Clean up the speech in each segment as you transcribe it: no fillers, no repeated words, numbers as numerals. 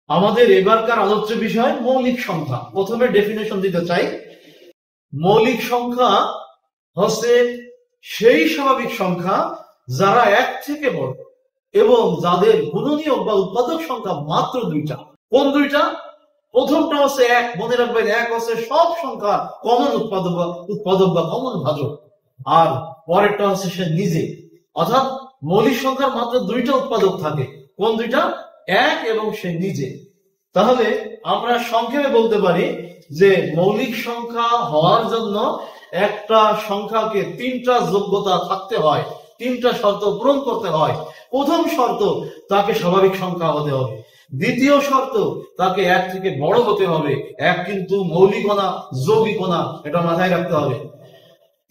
আমাদের এবারকার আলোচ্য বিষয় মৌলিক সংখ্যা। প্রথমে ডেফিনেশন দিতে চাই। মৌলিক সংখ্যা হচ্ছে সেই স্বাভাবিক সংখ্যা যারা এক থেকে বড় এবং যাদের গুণনীয় বা উৎপাদক সংখ্যা মাত্র দুইটা। কোন দুইটা? প্রথমটা হচ্ছে এক, মনে রাখবেন, এক হচ্ছে সব সংখ্যা কমন উৎপাদক বা কমন ভাজক, আর পরেরটা হচ্ছে সে নিজে। অর্থাৎ মৌলিক সংখ্যার মাত্র দুইটা উৎপাদক থাকে। কোন দুইটা? এক এবং সে নিজে। তাহলে আমরা সংক্ষেপে বলতে পারি যে মৌলিক সংখ্যা হওয়ার জন্য একটা সংখ্যাকে তিনটা যোগ্যতা থাকতে হয়, তিনটা শর্ত পূরণ করতে হয়। প্রথম শর্ত, তাকে স্বাভাবিক সংখ্যা হতে হবে। দ্বিতীয় শর্ত, তাকে এক থেকে বড় হতে হবে। এক কিন্তু মৌলিকও না, যৌগিকও না, এটা মাথায় রাখতে হবে।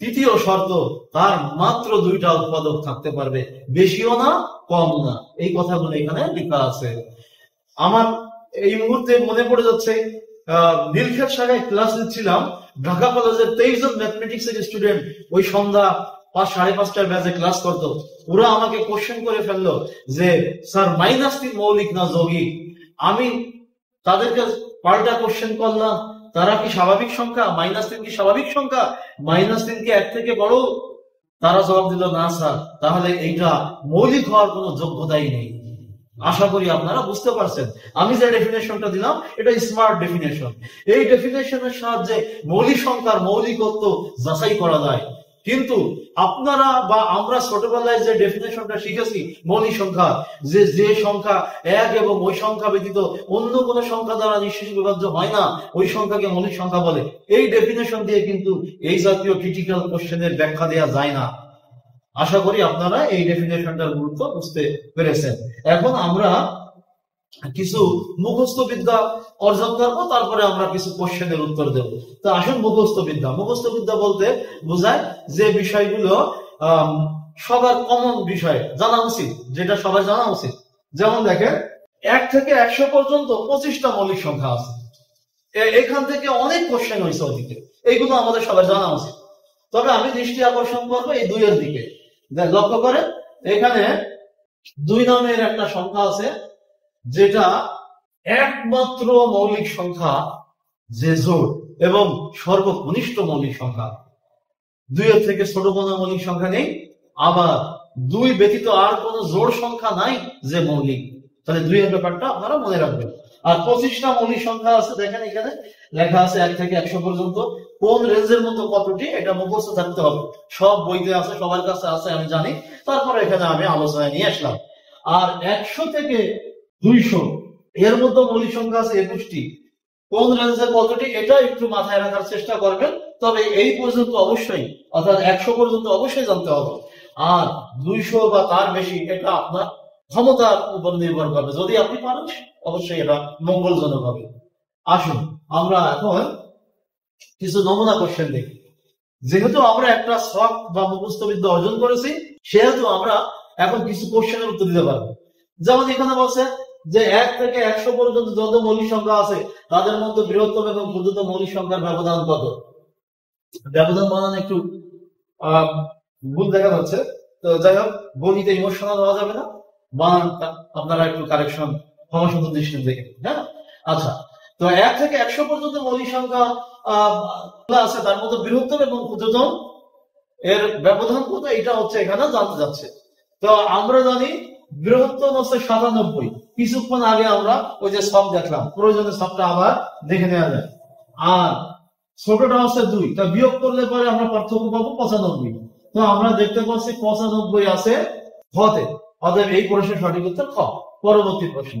তৃতীয় শর্ত, তার মাত্র দুইটা উৎপাদক থাকতে পারবে, বেশিও না কম না। এই কথাগুলো এখানে লেখা আছে। আমার এই মুহূর্তে মনে পড়ে যাচ্ছে, নীলক্ষেত শাখায় ক্লাস নিচ্ছিলাম, ঢাকা কলেজের 23 জন ম্যাথমেটিক্স এর স্টুডেন্ট ওই সন্ধ্যা 5-5:30টার ব্যাচে ক্লাস করতো। ওরা আমাকে কোশ্চেন করে ফেললো যে স্যার -3 মৌলিক না যৌগিক। আমি তাদেরকে পাল্টা কোশ্চেন করলাম, তারা কি স্বাভাবিক সংখ্যা? -3 কি স্বাভাবিক সংখ্যা? -3 কি এক থেকে বড়? তারা জবাব দিল না স্যার। তাহলে এইটা মৌলিক হওয়ার কোনো যোগ্যতাই নেই। আশা করি আপনারা বুঝতে পারছেন। আমি যে ডেফিনেশনটা দিলাম এটা স্মার্ট ডেফিনেশন। এই ডেফিনেশনের সাহায্যে মৌলিক সংখ্যার মৌলিকত্ব যাচাই করা যায়। কিন্তু আপনারা বা আমরা ছোটবেলায় যে ডেফিনেশনটা শিখেছি মৌলিক সংখ্যা, যে সংখ্যা এক এবং ওই সংখ্যা ব্যতীত অন্য কোনো সংখ্যা দ্বারা নিঃশেষ বিভাজ্য হয় না, ওই সংখ্যাকে মৌলিক সংখ্যা বলে। এই ডেফিনেশন দিয়ে কিন্তু এই জাতীয় ক্রিটিক্যাল কোশ্চেনের ব্যাখ্যা দেওয়া যায় না। আশা করি আপনারা এই ডেফিনেশনটার গুরুত্ব বুঝতে পেরেছেন। এখন আমরা কিছু মুখস্থ বিদ্যা অর্জন করবো, তারপরে আমরা কিছু কোশ্চেনের উত্তর দেব। তো আসুন মুখস্থ বিদ্যা। মুখস্থ বিদ্যা বলতে বোঝায় যে বিষয়গুলো সবার কমন বিষয় জানা উচিত, যেটা সবার জানা উচিত। যেমন দেখেন, 1 থেকে 100 পর্যন্ত 25টা মৌলিক সংখ্যা আছে। এখান থেকে অনেক কোশ্চেন হয়েছে ওদিকে, এইগুলো আমাদের সবার জানা উচিত। তবে আমি দৃষ্টি আকর্ষণ করবো এই 2 এর দিকে। লক্ষ্য করেন, এখানে 2 নামের একটা সংখ্যা আছে, যেটা একমাত্র মৌলিক সংখ্যা যে জোড় এবং সর্বকনিষ্ঠ মৌলিক সংখ্যা। 2 এর থেকে ছোট কোনো মৌলিক সংখ্যা নেই, আবার 2 ব্যতীত আর কোনো জোড় সংখ্যা নাই যে মৌলিক। তাহলে 2 এর ব্যাপারটা আপনারা মনে রাখবেন। আর 25টা মৌলিক সংখ্যা আছে, দেখেন এখানে লেখা আছে 1 থেকে 100 পর্যন্ত। কোন রেঞ্জের মতো কতটি, এটা মুখস্থ থাকতে হবে। সব বইতে আছে, সবার কাছে আছে, আমি জানি। তারপরে এখানে আমি আলোচনায় নিয়ে আসলাম। আর 100 থেকে 200 এর মধ্যে মৌলিক সংখ্যা আছে 21টি। কোন রেঞ্জের কতটি, এটা একটু মাথায় রাখার চেষ্টা করবেন। তবে এই পর্যন্ত অবশ্যই, অর্থাৎ 100 পর্যন্ত অবশ্যই জানতে হবে। আর 200 বা তার বেশি, এটা আপনার ক্ষমতার উপর নির্ভর করবে। যদি আপনি পারেন অবশ্যই এটা মঙ্গলজনক হবে। আসুন আমরা এখন কিছু নমুনা কোশ্চেন দেখি। যেহেতু আমরা একটা শখ বা মুখস্থ বিদ্যা অর্জন করেছি, সেহেতু আমরা এখন কিছু কোশ্চেনের উত্তর দিতে পারবো। যেমন এখানে বলছে যে 1 থেকে 100 পর্যন্ত যত মৌলিক সংখ্যা আছে তাদের মধ্যে বৃহত্তম এবং ক্ষুদ্রতম মৌলিক সংখ্যার ব্যবধান কত? ব্যবধান বানানো একটু ভুল দেখা যাচ্ছে। তো যাই হোক, গণিতে ইমোশনাল হওয়া যাবে না, বানানটা আপনারা একটু কারেকশন ক্ষমাসুন্দর দৃষ্টিতে দেখেন। হ্যাঁ, আচ্ছা। তো 1 থেকে 100 পর্যন্ত মৌলিক সংখ্যা আছে, তার মধ্যে বৃহত্তম এবং ক্ষুদ্রতম এর ব্যবধান কত, এটা হচ্ছে এখানে জানতে যাচ্ছে। তো আমরা জানি বৃহত্তম হচ্ছে 97। কিছুক্ষণ আগে আমরা ওই যে সব দেখলাম, প্রয়োজনে সবটা আবার দেখে নেওয়া যায়। আর ছোটটা হচ্ছে 2, তা বিয়োগ করলে পরে আমরা পার্থক্য পাবো 95। তো আমরা দেখতে পাচ্ছি 95 আছে খতে। অতএব এই প্রশ্নের সঠিক উত্তর খ। পরবর্তী প্রশ্ন।